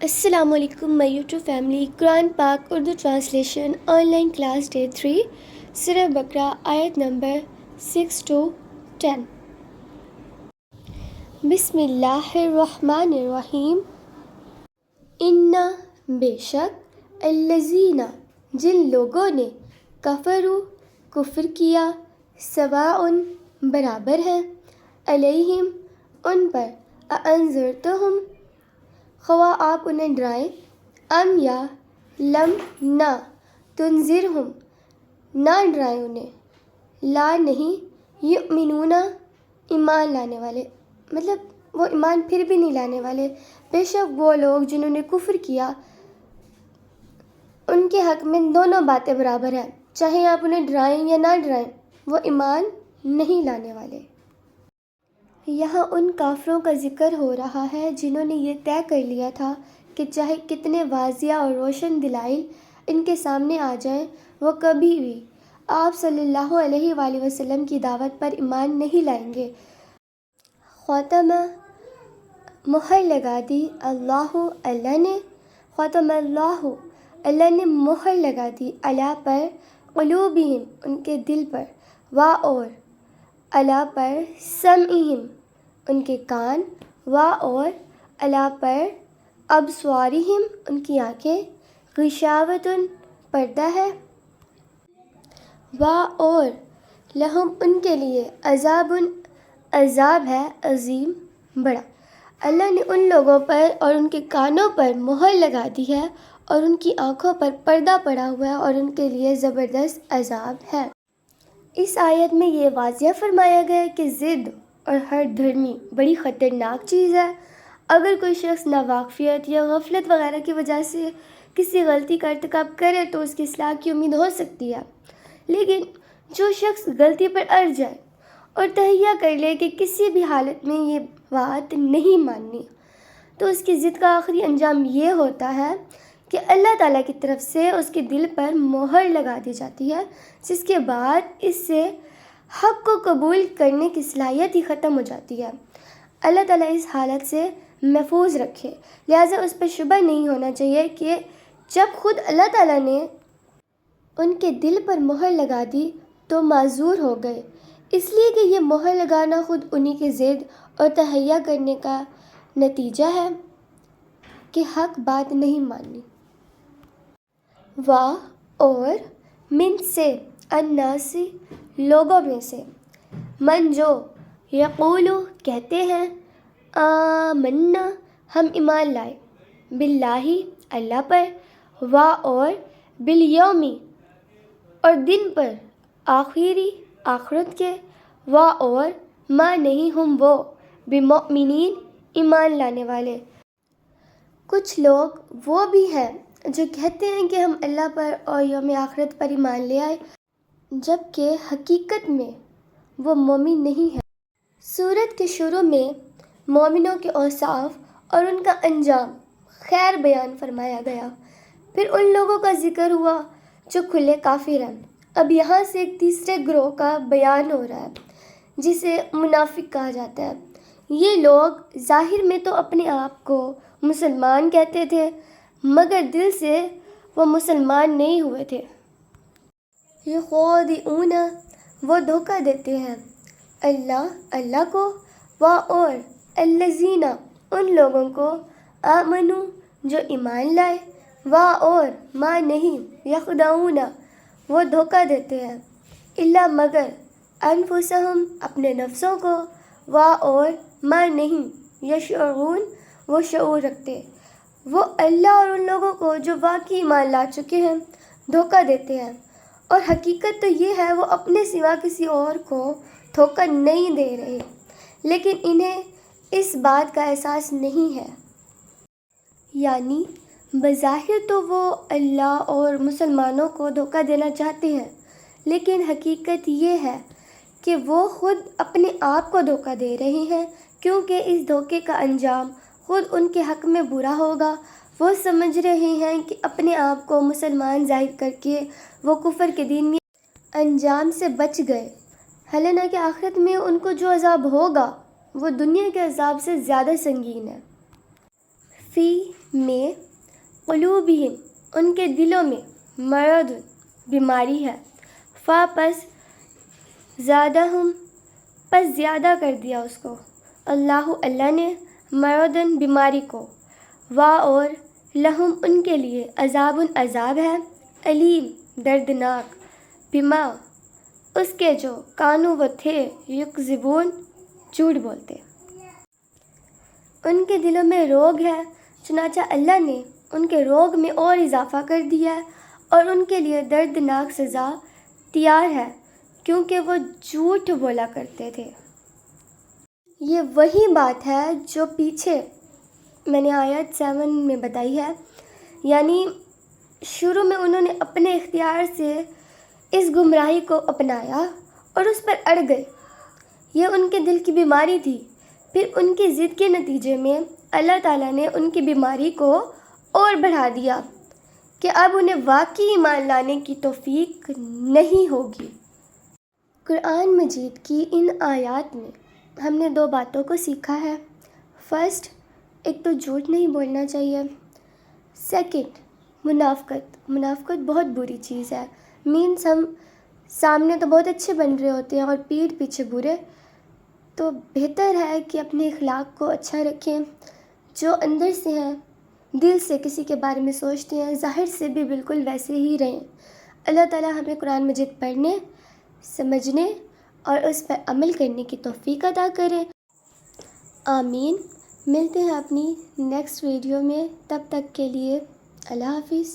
السلام علیکم مائی YouTube family. قرآن پاک Urdu translation online class day 3 سورہ بقرہ آیت نمبر 6 to 10. بسم اللہ الرحمن الرحیم. انا بے شک الذین جن لوگوں نے کفروا کفر کیا سواء برابر ہے علیہم ان پر اانذرتہم خواہ آپ انہیں ڈرائیں ام یا لم نہ تنذرہم نہ ڈرائیں انہیں لا نہیں یؤمنون ایمان لانے والے مطلب وہ ایمان پھر بھی نہیں لانے والے. بے شک وہ لوگ جنہوں نے کفر کیا ان کے حق میں دونوں باتیں برابر ہیں، چاہے آپ انہیں ڈرائیں یا نہ ڈرائیں وہ ایمان نہیں لانے والے. یہاں ان کافروں کا ذکر ہو رہا ہے جنہوں نے یہ طے کر لیا تھا کہ چاہے کتنے واضح اور روشن دلائل ان کے سامنے آ جائیں وہ کبھی بھی آپ صلی اللہ علیہ وآلہ وسلم کی دعوت پر ایمان نہیں لائیں گے. خاتمہ مہر لگا دی اللہ نے خاتمہ اللہ نے مہر لگا دی علی پر قلوبہم ان کے دل پر اور علی پر سمعہم ان کے کان اور علی پر ابصارہم ان کی آنکھیں غشاوۃ پردہ ہے اور لہم ان کے لیے عذاب ہے عظیم بڑا. اللہ نے ان لوگوں پر اور ان کے کانوں پر مہر لگا دی ہے اور ان کی آنکھوں پر پردہ پڑا ہوا ہے اور ان کے لیے زبردست عذاب ہے. اس آیت میں یہ واضح فرمایا گیا ہے کہ ضد اور ہر دھرمی بڑی خطرناک چیز ہے. اگر کوئی شخص ناواقفیت یا غفلت وغیرہ کی وجہ سے کسی غلطی کا ارتکاب کرے تو اس کی اصلاح کی امید ہو سکتی ہے، لیکن جو شخص غلطی پر اڑ جائے اور تہیہ کر لے کہ کسی بھی حالت میں یہ بات نہیں ماننی تو اس کی ضد کا آخری انجام یہ ہوتا ہے کہ اللہ تعالیٰ کی طرف سے اس کے دل پر مہر لگا دی جاتی ہے، جس کے بعد اس سے حق کو قبول کرنے کی صلاحیت ہی ختم ہو جاتی ہے. اللہ تعالیٰ اس حالت سے محفوظ رکھے. لہٰذا اس پر شبہ نہیں ہونا چاہیے کہ جب خود اللہ تعالیٰ نے ان کے دل پر مہر لگا دی تو معذور ہو گئے، اس لیے کہ یہ مہر لگانا خود انہی کی ضد اور تہیہ کرنے کا نتیجہ ہے کہ حق بات نہیں ماننی. اور من سے الناس لوگوں میں سے من جو یقول کہتے ہیں آمنا ہم ایمان لائے باللہ اللہ پر اور بالیومی اور دن پر آخری آخرت کے اور ما نہیں ہم وہ بمؤمنین ایمان لانے والے. کچھ لوگ وہ بھی ہیں جو کہتے ہیں کہ ہم اللہ پر اور یوم آخرت پر ایمان لے آئے جبکہ حقیقت میں وہ مومن نہیں ہے. سورت کے شروع میں مومنوں کے اوصاف اور ان کا انجام خیر بیان فرمایا گیا، پھر ان لوگوں کا ذکر ہوا جو کھلے کافر ہیں. اب یہاں سے ایک تیسرے گروہ کا بیان ہو رہا ہے جسے منافق کہا جاتا ہے. یہ لوگ ظاہر میں تو اپنے آپ کو مسلمان کہتے تھے مگر دل سے وہ مسلمان نہیں ہوئے تھے. یخادعون وہ دھوکہ دیتے ہیں اللہ کو اور الذین ان لوگوں کو آمنوا جو ایمان لائے اور ما نہیں یخدعون وہ دھوکہ دیتے ہیں الا مگر انفسہم اپنے نفسوں کو اور ما نہیں یشعرون وہ شعور رکھتے. وہ اللہ اور ان لوگوں کو جو واقعی ایمان لا چکے ہیں دھوکہ دیتے ہیں، اور حقیقت تو یہ ہے وہ اپنے سوا کسی اور کو دھوکہ نہیں دے رہے، لیکن انہیں اس بات کا احساس نہیں ہے. یعنی بظاہر تو وہ اللہ اور مسلمانوں کو دھوکہ دینا چاہتے ہیں، لیکن حقیقت یہ ہے کہ وہ خود اپنے آپ کو دھوکہ دے رہے ہیں کیونکہ اس دھوکے کا انجام خود ان کے حق میں برا ہوگا. وہ سمجھ رہے ہیں کہ اپنے آپ کو مسلمان ظاہر کر کے وہ کفر کے دین میں انجام سے بچ گئے، حالانکہ آخرت میں ان کو جو عذاب ہوگا وہ دنیا کے عذاب سے زیادہ سنگین ہے. فی میں قلوبہم ان کے دلوں میں مرض بیماری ہے، فا پس زادہم پس زیادہ کر دیا اس کو، اللہ نے مرضن بیماری کو، وا اور لہم ان کے لیے عذاب عذاب ہے، علیم دردناک، بما اس کے جو کانو وہ تھے یکذبون جھوٹ بولتے۔ ان کے دلوں میں روگ ہے، چنانچہ اللہ نے ان کے روگ میں اور اضافہ کر دیا ہے اور ان کے لیے دردناک سزا تیار ہے کیونکہ وہ جھوٹ بولا کرتے تھے۔ یہ وہی بات ہے جو پیچھے میں نے آیت 7 میں بتائی ہے، یعنی شروع میں انہوں نے اپنے اختیار سے اس گمراہی کو اپنایا اور اس پر اڑ گئے، یہ ان کے دل کی بیماری تھی۔ پھر ان کی ضد کے نتیجے میں اللہ تعالیٰ نے ان کی بیماری کو اور بڑھا دیا کہ اب انہیں واقعی ایمان لانے کی توفیق نہیں ہوگی۔ قرآن مجید کی ان آیات میں ہم نے 2 باتوں کو سیکھا ہے۔ فرسٹ، ایک تو جھوٹ نہیں بولنا چاہیے۔ سیکنڈ، منافقت بہت بری چیز ہے۔ مینس ہم سامنے تو بہت اچھے بن رہے ہوتے ہیں اور پیٹھ پیچھے برے، تو بہتر ہے کہ اپنے اخلاق کو اچھا رکھیں، جو اندر سے ہیں، دل سے کسی کے بارے میں سوچتے ہیں، ظاہر سے بھی بالکل ویسے ہی رہیں۔ اللہ تعالیٰ ہمیں قرآن مجید پڑھنے، سمجھنے اور اس پر عمل کرنے کی توفیق عطا کرے، آمین۔ ملتے ہیں اپنی نیکسٹ ویڈیو میں، تب تک کے لیے اللہ حافظ۔